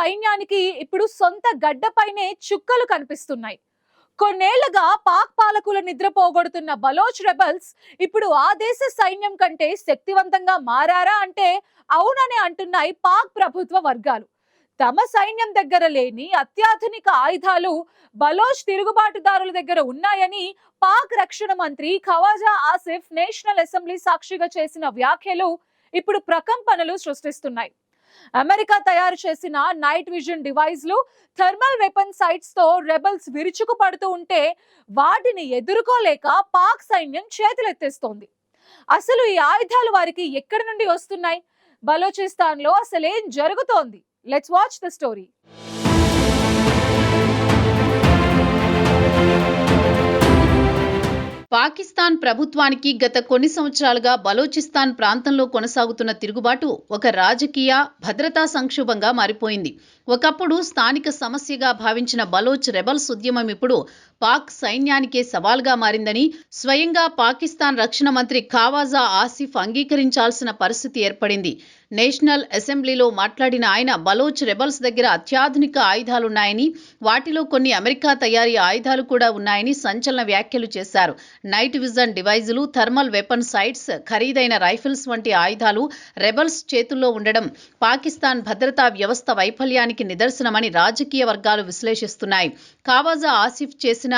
సైన్యానికి ఇప్పుడు సొంత గడ్డపైనే చుక్కలు కనిపిస్తున్నాయి. కొన్నేళ్లుగా పాక్ పాలకుల నిద్ర పోగొడుతున్న బలోచ్ రెబల్స్ ఇప్పుడు ఆ దేశ సైన్యం కంటే శక్తివంతంగా మారారా అంటే అవునని అంటున్నాయి పాక్ ప్రభుత్వ వర్గాలు. తమ సైన్యం దగ్గర లేని అత్యాధునిక ఆయుధాలు బలోచ్ తిరుగుబాటుదారుల దగ్గర ఉన్నాయని పాక్ రక్షణ మంత్రి ఖవాజా ఆసిఫ్ నేషనల్ అసెంబ్లీ సాక్షిగా చేసిన వ్యాఖ్యలు ఇప్పుడు ప్రకంపనలు సృష్టిస్తున్నాయి. అమెరికా తయారు చేసిన నైట్ విజన్ డివైస్లు, థర్మల్ వెపన్ సైట్స్ తో రెబల్స్ విరుచుకు పడుతూ ఉంటే వాటిని ఎదుర్కోలేక పాక్ సైన్యం చేతులెత్తేస్తోంది. అసలు ఈ ఆయుధాలు వారికి ఎక్కడి నుండి వస్తున్నాయి? బలోచిస్తాన్ లో అసలేం జరుగుతోంది? Let's watch the story. Pakistan ప్రభుత్వానికి గత కొన్ని సంవత్సరాలుగా బలోచిస్తాన్ ప్రాంతంలో కొనసాగుతున్న తిరుగుబాటు ఒక రాజకీయ, భద్రతా సంక్షోభంగా మారిపోయింది. ఒకప్పుడు స్థానిక సమస్యగా భావించిన బలోచ్ రెబల్స్ ఉద్యమం ఇప్పుడు పాక్ సైన్యానికే సవాల్గా మారిందని స్వయంగా పాకిస్తాన్ రక్షణ మంత్రి ఖవాజా ఆసిఫ్ అంగీకరించాల్సిన పరిస్థితి ఏర్పడింది. నేషనల్ అసెంబ్లీలో మాట్లాడిన ఆయన బలోచ్ రెబల్స్ దగ్గర అత్యాధునిక ఆయుధాలున్నాయని, వాటిలో కొన్ని అమెరికా తయారీ ఆయుధాలు కూడా ఉన్నాయని సంచలన వ్యాఖ్యలు చేశారు. నైట్ విజన్ డివైజులు, థర్మల్ వెపన్ సైట్స్, ఖరీదైన రైఫిల్స్ వంటి ఆయుధాలు రెబల్స్ చేతుల్లో ఉండడం పాకిస్తాన్ భద్రతా వ్యవస్థ వైఫల్యానికి నిదర్శనమని రాజకీయ వర్గాలు విశ్లేషిస్తున్నాయి. ఖవాజా ఆసిఫ్ చేసిన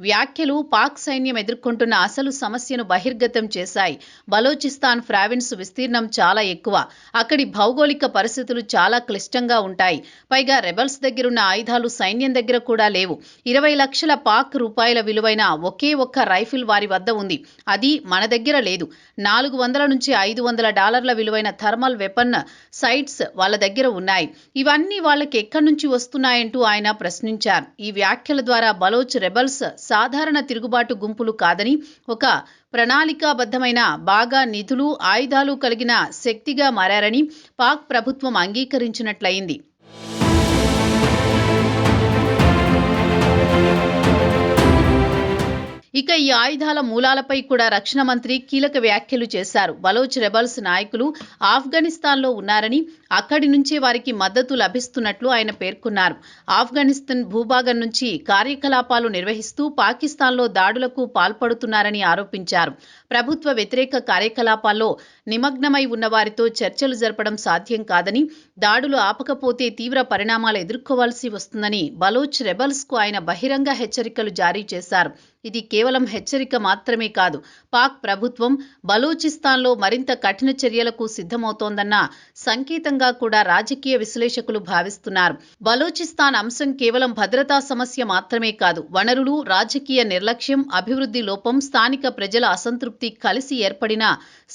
వ్యాఖ్యలు పాక్ సైన్యం ఎదుర్కొంటున్న అసలు సమస్యను బహిర్గతం చేశాయి. బలోచిస్తాన్ ప్రావిన్స్ విస్తీర్ణం చాలా ఎక్కువ. అక్కడి భౌగోళిక పరిస్థితులు చాలా క్లిష్టంగా ఉంటాయి. పైగా రెబల్స్ దగ్గరున్న ఆయుధాలు సైన్యం దగ్గర కూడా లేవు. 20 లక్షల పాక్ రూపాయల విలువైన ఒకే ఒక్క రైఫిల్ వారి వద్ద ఉంది. అది మన దగ్గర లేదు. $400 నుంచి $500 విలువైన థర్మల్ వెపన్ సైట్స్ వాళ్ళ దగ్గర ఉన్నాయి. ఇవన్నీ వాళ్ళకి ఎక్కడి నుంచి వస్తున్నాయంటూ ఆయన ప్రశ్నించారు. ఈ వ్యాఖ్యల ద్వారా బలోచ్ రెబల్స్ సాధారణ తిరుగుబాటు గుంపులు కాదని, ఒక ప్రణాళికాబద్ధమైన, బాగా నిధులు, ఆయుధాలు కలిగిన శక్తిగా మారారని పాక్ ప్రభుత్వం అంగీకరించినట్లయింది. ఇక ఈ ఆయుధాల మూలాలపై కూడా రక్షణ మంత్రి కీలక వ్యాఖ్యలు చేశారు. బలోచ్ రెబల్స్ నాయకులు ఆఫ్ఘనిస్తాన్లో ఉన్నారని, అక్కడి నుంచే వారికి మద్దతు లభిస్తున్నట్లు ఆయన పేర్కొన్నారు. ఆఫ్ఘనిస్తాన్ భూభాగం నుంచి కార్యకలాపాలు నిర్వహిస్తూ పాకిస్తాన్లో దాడులకు పాల్పడుతున్నారని ఆరోపించారు. ప్రభుత్వ వ్యతిరేక కార్యకలాపాల్లో నిమగ్నమై ఉన్న వారితో చర్చలు జరపడం సాధ్యం కాదని, దాడులు ఆపకపోతే తీవ్ర పరిణామాలు ఎదుర్కోవాల్సి వస్తుందని బలోచ్ రెబల్స్ కు ఆయన బహిరంగ హెచ్చరికలు జారీ చేశారు. ఇది కేవలం హెచ్చరిక మాత్రమే కాదు, పాక్ ప్రభుత్వం బలూచిస్తాన్లో మరింత కఠిన చర్యలకు సిద్ధమవుతోందన్న సంకేతంగా కూడా రాజకీయ విశ్లేషకులు భావిస్తున్నారు. బలూచిస్తాన్ అంశం కేవలం భద్రతా సమస్య మాత్రమే కాదు, వనరులు, రాజకీయ నిర్లక్ష్యం, అభివృద్ధి లోపం, స్థానిక ప్రజల అసంతృప్తి కలిసి ఏర్పడిన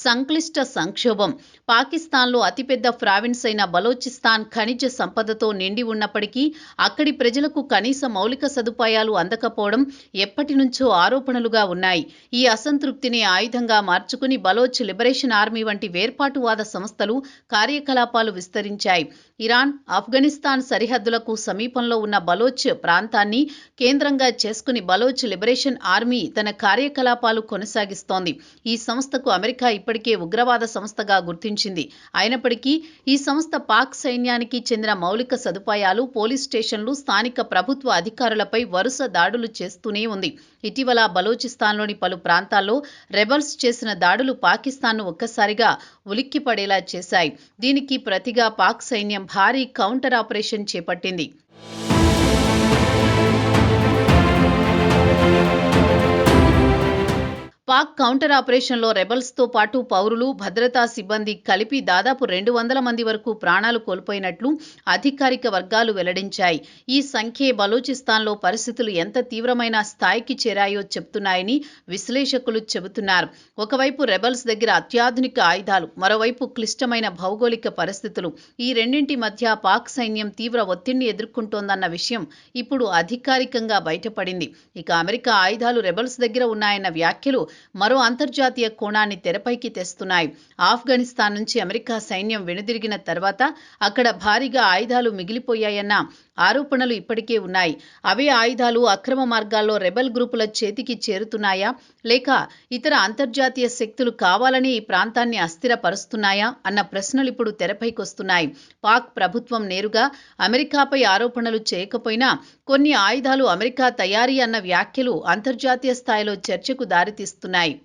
సంక్లిష్ట సంక్షోభం. పాకిస్తాన్లో అతిపెద్ద ప్రావిన్స్ అయిన బలూచిస్తాన్ ఖనిజ సంపదతో నిండి ఉన్నప్పటికీ అక్కడి ప్రజలకు కనీస మౌలిక సదుపాయాలు అందకపోవడం ఎప్పటి నుంచో ఆరోపణలుగా ఉన్నాయి. ఈ అసంతృప్తిని ఆయుధంగా మార్చుకుని బలోచ్ లిబరేషన్ ఆర్మీ వంటి వేర్పాటువాద సంస్థలు కార్యకలాపాలు విస్తరించాయి. ఇరాన్, ఆఫ్ఘనిస్తాన్ సరిహద్దులకు సమీపంలో ఉన్న బలోచ్ ప్రాంతాన్ని కేంద్రంగా చేసుకుని బలోచ్ లిబరేషన్ ఆర్మీ తన కార్యకలాపాలు కొనసాగిస్తోంది. ఈ సంస్థకు అమెరికా ఇప్పటికే ఉగ్రవాద సంస్థగా గుర్తించింది. అయినప్పటికీ ఈ సంస్థ పాక్ సైన్యానికి చెందిన మౌలిక సదుపాయాలు, పోలీస్ స్టేషన్లు, స్థానిక ప్రభుత్వ అధికారులపై వరుస దాడులు చేస్తూనే ఉంది. ఇటీవల బలూచిస్తాన్లోని పలు ప్రాంతాల్లో రెబల్స్ చేసిన దాడులు పాకిస్తాన్ను ఒక్కసారిగా ఉలిక్కిపడేలా చేశాయి. దీనికి ప్రతిగా పాక్ సైన్యం భారీ కౌంటర్ ఆపరేషన్ చేపట్టింది. పాక్ కౌంటర్ ఆపరేషన్లో రెబల్స్తో పాటు పౌరులు, భద్రతా సిబ్బంది కలిపి దాదాపు 200 మంది వరకు ప్రాణాలు కోల్పోయినట్లు అధికారిక వర్గాలు వెల్లడించాయి. ఈ సంఖ్యే బలూచిస్తాన్లో పరిస్థితులు ఎంత తీవ్రమైన స్థాయికి చేరాయో చెబుతున్నాయని విశ్లేషకులు చెబుతున్నారు. ఒకవైపు రెబల్స్ దగ్గర అత్యాధునిక ఆయుధాలు, మరోవైపు క్లిష్టమైన భౌగోళిక పరిస్థితులు. ఈ రెండింటి మధ్య పాక్ సైన్యం తీవ్ర ఒత్తిడిని ఎదుర్కొంటోందన్న విషయం ఇప్పుడు అధికారికంగా బయటపడింది. ఇక అమెరికా ఆయుధాలు రెబల్స్ దగ్గర ఉన్నాయన్న వ్యాఖ్యలు మరో అంతర్జాతీయ కోణాన్ని తెరపైకి తెస్తున్నాయి. ఆఫ్ఘనిస్తాన్ నుంచి అమెరికా సైన్యం వెనుదిరిగిన తర్వాత అక్కడ భారీగా ఆయుధాలు మిగిలిపోయాయన్న ఆరోపణలు ఇప్పటికే ఉన్నాయి. అవే ఆయుధాలు అక్రమ మార్గాల్లో రెబెల్ గ్రూపుల చేతికి చేరుతున్నాయా, లేక ఇతర అంతర్జాతీయ శక్తులు కావాలని ఈ ప్రాంతాన్ని అస్థిరపరుస్తున్నాయా అన్న ప్రశ్నలు ఇప్పుడు తెరపైకొస్తున్నాయి. పాక్ ప్రభుత్వం నేరుగా అమెరికాపై ఆరోపణలు చేయకపోయినా కొన్ని ఆయుధాలు అమెరికా తయారీ అన్న వ్యాఖ్యలు అంతర్జాతీయ స్థాయిలో చర్చకు దారితీస్తున్నాయి.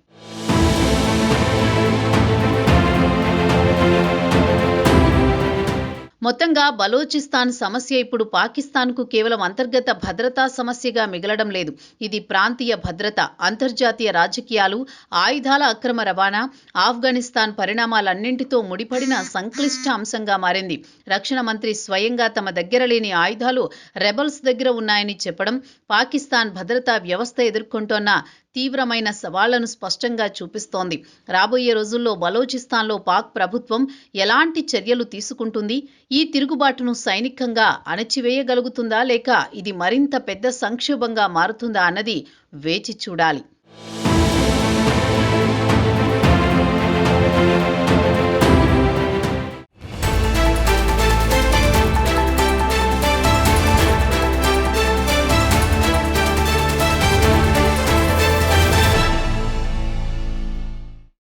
మొత్తంగా బలోచిస్తాన్ సమస్య ఇప్పుడు పాకిస్తాన్కు కేవలం అంతర్గత భద్రతా సమస్యగా మిగలడం లేదు. ఇది ప్రాంతీయ భద్రత, అంతర్జాతీయ రాజకీయాలు, ఆయుధాల అక్రమ రవాణా, ఆఫ్ఘనిస్తాన్ పరిణామాలన్నింటితో ముడిపడిన సంక్లిష్ట అంశంగా మారింది. రక్షణ మంత్రి స్వయంగా తమ దగ్గర లేని ఆయుధాలు రెబల్స్ దగ్గర ఉన్నాయని చెప్పడం పాకిస్తాన్ భద్రతా వ్యవస్థ ఎదుర్కొంటోన్న తీవ్రమైన సవాళ్లను స్పష్టంగా చూపిస్తోంది. రాబోయే రోజుల్లో బలోచిస్తాన్లో పాక్ ప్రభుత్వం ఎలాంటి చర్యలు తీసుకుంటుంది? ఈ తిరుగుబాటును సైనికంగా అణచివేయగలుగుతుందా, లేక ఇది మరింత పెద్ద సంక్షోభంగా మారుతుందా అన్నది వేచి చూడాలి.